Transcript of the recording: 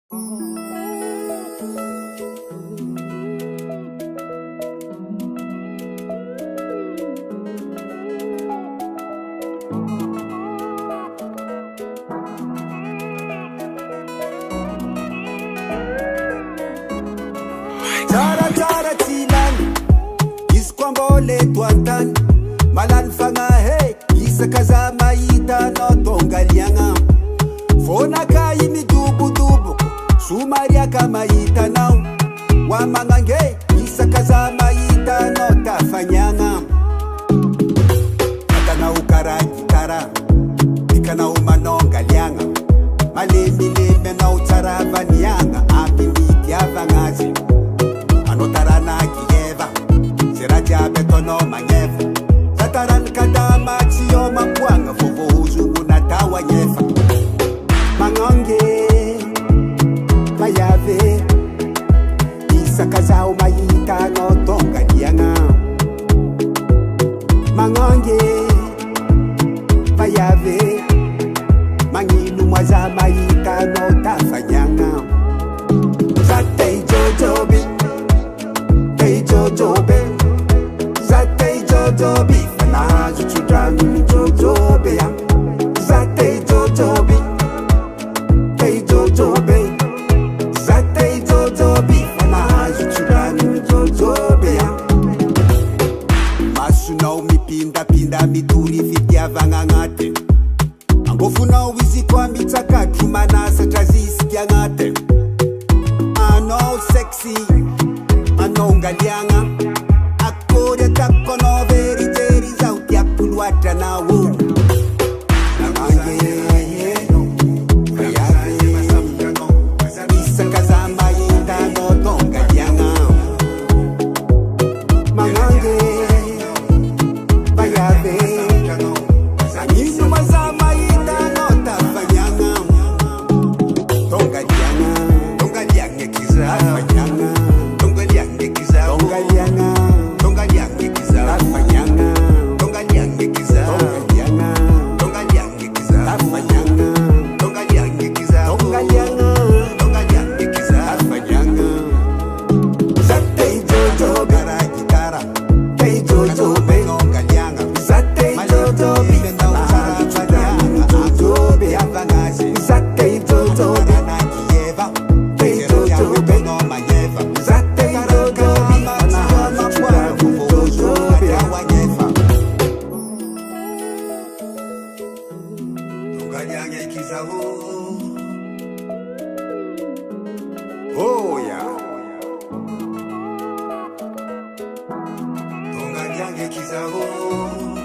Tara tilan iskwambole twantan malan fanga hey isakaza maita no tongalianga fona kai mi dubu sumaria kama ita now wamangange isakaza maita no tafanyanga atana ukara gitara dikana umanonga lianga malemi leme na utara vanyanga apindi yavangazi anotarana kieva seraja betono manyefa tataran kadama chiyo makwanga fofo uzugu na tawa nyefa mangonge mayave isakazao mayita no tonga dianga mangonge mayave mangilu mwaza mayita no tafanyanga zatei jojobi Jojobe, Zate Jojobi, Fanazu Chudrami Jojobe, Zate Jojobi, Hey Jojobe, Zate Jojobi, Fanazu Chudrami Jojobe. Masuna mi pinda mi turi fitia vangangate. Angofuna wizi kwa mitaka kumana sajazisi kiangate. I know sexy. Anongalianga akode takono veri teri zauti apulwata na wu namange isakaza mayita no tongalianga mangange bayave isu maza mayita no tafanyanga tongalianga kiza afanyanga Oh yeah. Tonga nyange kizao.